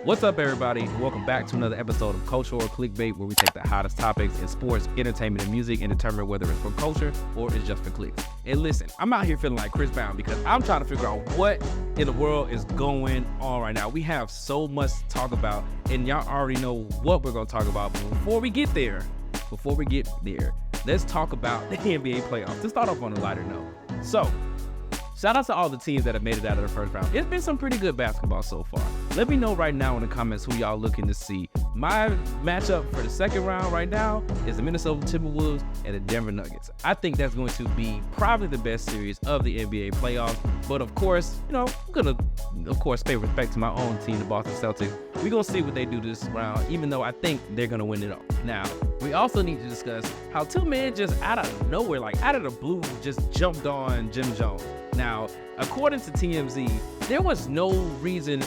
What's up, everybody? Welcome back to another episode of Culture or Clickbait, where we take the hottest topics in sports, entertainment, and music and determine whether it's for culture or it's just for clicks. And listen, I'm out here feeling like Chris Brown because I'm trying to figure out what in the world is going on right now. We have so much to talk about, and y'all already know what we're going to talk about. But before we get there, let's talk about the NBA playoffs. To start off on a lighter note. So, shout out to all the teams that have made it out of the first round. It's been some pretty good basketball so far. Let me know right now in the comments who y'all looking to see. My matchup for the second round right now is the Minnesota Timberwolves and the Denver Nuggets. I think that's going to be probably the best series of the NBA playoffs. But of course, I'm going to, pay respect to my own team, the Boston Celtics. We're going to see what they do this round, even though I think they're going to win it all. Now, we also need to discuss how two men just out of nowhere, like out of the blue, just jumped on Jim Jones. Now, according to TMZ, there was no reason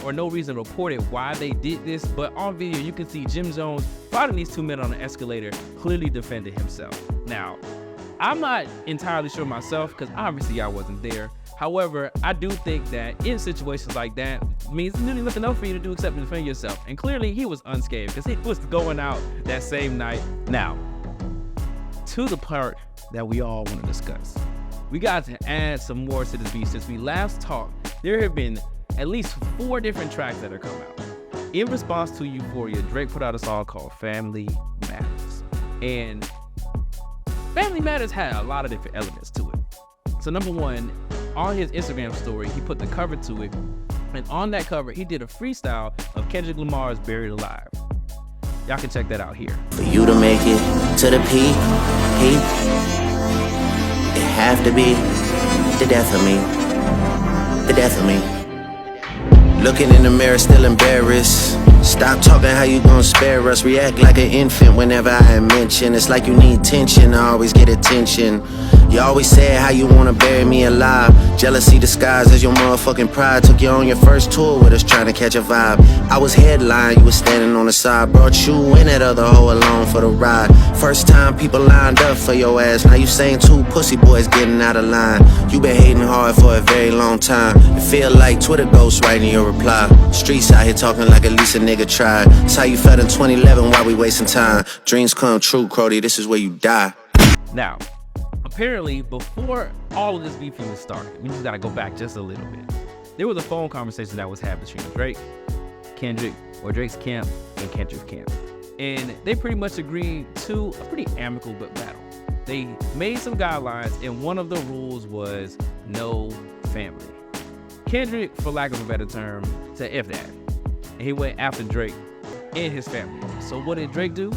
reported why they did this, but on video you can see Jim Jones fighting these two men on an escalator, clearly defending himself. Now, I'm not entirely sure myself because obviously I wasn't there. However, I do think that in situations like that, means really nothing else for you to do except defend yourself. And clearly he was unscathed because he was going out that same night. Now, to the part that we all want to discuss. We got to add some more to this beat. Since we last talked, there have been at least 4 different tracks that have come out. In response to Euphoria, Drake put out a song called Family Matters. And Family Matters had a lot of different elements to it. So number one, on his Instagram story, he put the cover to it. And on that cover, he did a freestyle of Kendrick Lamar's Buried Alive. Y'all can check that out here. For you to make it to the peak, it have to be the death of me, the death of me. Looking in the mirror, still embarrassed. Stop talking how you gon' spare us. React like an infant whenever I mention. It's like you need tension, I always get attention. You always said how you wanna bury me alive. Jealousy disguised as your motherfucking pride. Took you on your first tour with us trying to catch a vibe. I was headline, you was standing on the side. Brought you and that other hoe along for the ride. First time people lined up for your ass. Now you saying 2 pussy boys getting out of line. You been hating hard for a very long time. It feel like Twitter ghosts writing your reply. Streets out here talking like at least a nigga tried. That's how you felt in 2011 while we wasting time. Dreams come true, Crody, this is where you die. Now, apparently, before all of this beef even started, we just gotta go back just a little bit. There was a phone conversation that was had between Drake, Kendrick, or Drake's camp, and Kendrick's camp. And they pretty much agreed to a pretty amicable battle. They made some guidelines, and one of the rules was no family. Kendrick, for lack of a better term, said F that. And he went after Drake and his family. So what did Drake do?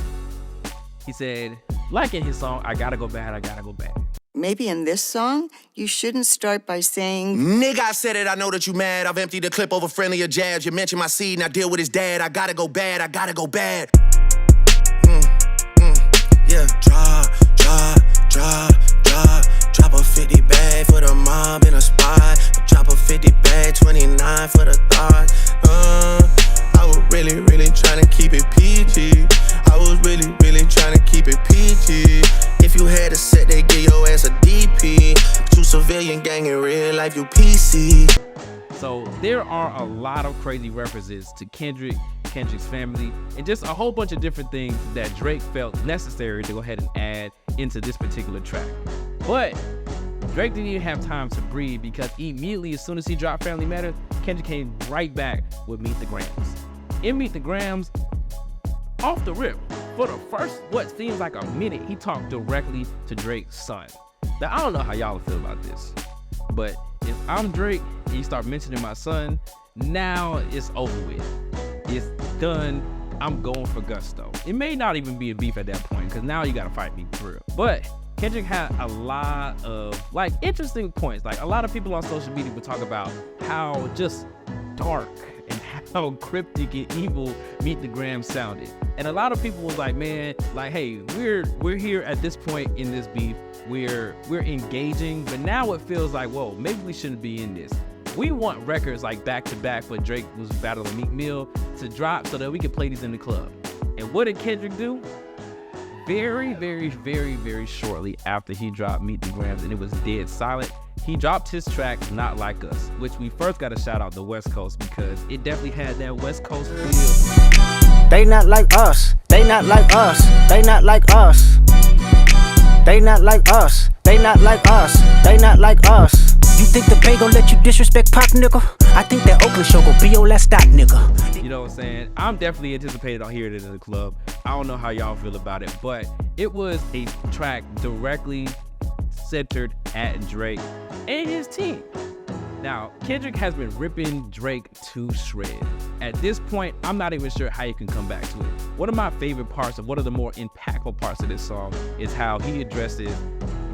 He said, like in his song, I gotta go bad, I gotta go bad. Maybe in this song, you shouldn't start by saying, Nigga, I said it, I know that you mad. I've emptied the clip over friendlier jabs. You mentioned my seed, now deal with his dad. I gotta go bad, I gotta go bad. Yeah, drop a 50 bag for the mob in a spot. Drop a 50 bag, 29 for the thought. I was really trying to keep it PG. I was really trying to keep it PG. If you had a set, they give your ass a DP. But you civilian gang in real life, you PC. So there are a lot of crazy references to Kendrick's family, and just a whole bunch of different things that Drake felt necessary to go ahead and add into this particular track. But Drake didn't even have time to breathe because immediately as soon as he dropped Family Matters, Kendrick came right back with Meet the Grams. In Meet the Grams, off the rip, for the first what seems like a minute, he talked directly to Drake's son. Now, I don't know how y'all feel about this, but if I'm Drake and you start mentioning my son, now it's over with. It's done. I'm going for gusto. It may not even be a beef at that point because now you gotta fight me for real. But Kendrick had a lot of interesting points. Like, a lot of people on social media would talk about how just dark and how cryptic and evil Meet the Grams sounded. And a lot of people was like, man, hey, we're here at this point in this beef. We're engaging, but now it feels like, whoa, maybe we shouldn't be in this. We want records like back to back what Drake was battling Meek Mill to drop so that we can play these in the club. And what did Kendrick do? Very shortly after he dropped Meet the Grams and it was dead silent, he dropped his track Not Like Us, which we first got to shout out the West Coast because it definitely had that West Coast feel. They not like us, they not like us, they not like us. They not like us, they not like us, they not like us. You think the Bay gon' let you disrespect Pop, nigga? I think that Oakland show gon' be your last stop, nigga. You know what I'm saying? I'm definitely anticipated on hearing it in the club. I don't know how y'all feel about it, but it was a track directly centered at Drake and his team. Now, Kendrick has been ripping Drake to shreds. At this point, I'm not even sure how you can come back to it. One of my favorite parts of one of the more impactful parts of this song is how he addresses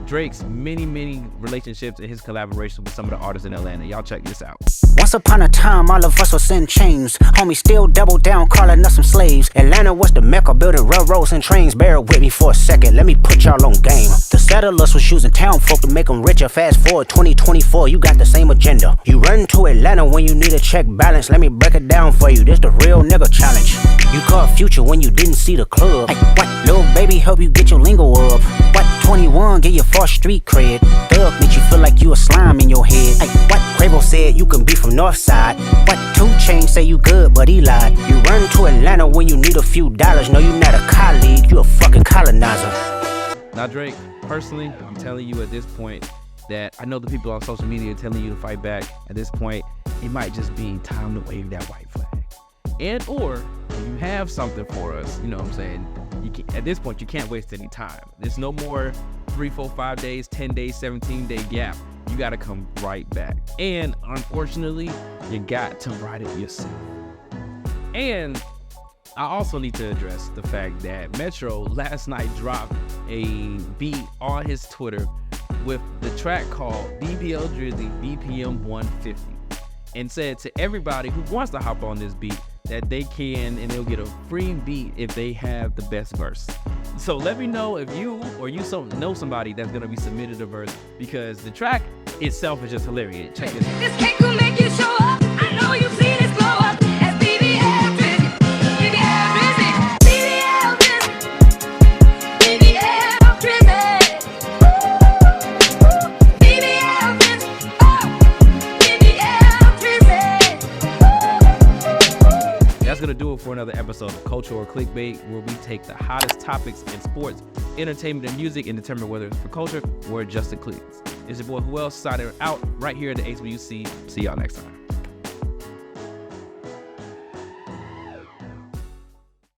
Drake's many relationships and his collaboration with some of the artists in Atlanta. Y'all check this out. Once upon a time, all of us was in chains. Homie still double down, calling us some slaves. Atlanta was the mecca, building railroads and trains. Bear with me for a second, let me put y'all on game. The settlers was using town folk to make them richer. Fast forward 2024, you got the same agenda. You run to Atlanta when you need a check balance. Let me break it down for you, this the real nigga challenge. You caught Future when you didn't see the club. Hey, what? Little baby help you get your lingo up. What? 21 get your false street cred. Thug make you feel like you a slime in your head. Hey, what? Quavo said you can be from Northside. What? 2 Chainz say you good, but he lied. You run to Atlanta when you need a few dollars. No, you not a colleague, you a fucking colonizer. Now, Drake, personally, I'm telling you at this point that I know the people on social media are telling you to fight back. At this point, it might just be time to wave that white flag. And or if you have something for us, you know what I'm saying, at this point you can't waste any time. There's no more 3, 4, 5 days, 10 days, 17-day gap. You got to come right back. And unfortunately, you got to write it yourself. And I also need to address the fact that Metro last night dropped a beat on his Twitter with the track called BBL Drizzy BPM 150 and said to everybody who wants to hop on this beat that they can and they'll get a free beat if they have the best verse. So let me know if you or you know somebody that's gonna be submitted a verse, because the track itself is just hilarious. Check this out. This cake will make you show up. I know you've seen this glow up as BBL Drizzy. BBL Drizzy. BBL Drizzy. BBL Drizzy. BBL Drizzy. Oh, BBL Drizzy. That's gonna do it for another episode of Culture or Clickbait, where we take the hottest topics in sports, entertainment, and music and determine whether it's for culture or just the clicks. It's your boy WhoElse signing out right here at the HBUC. See y'all next time.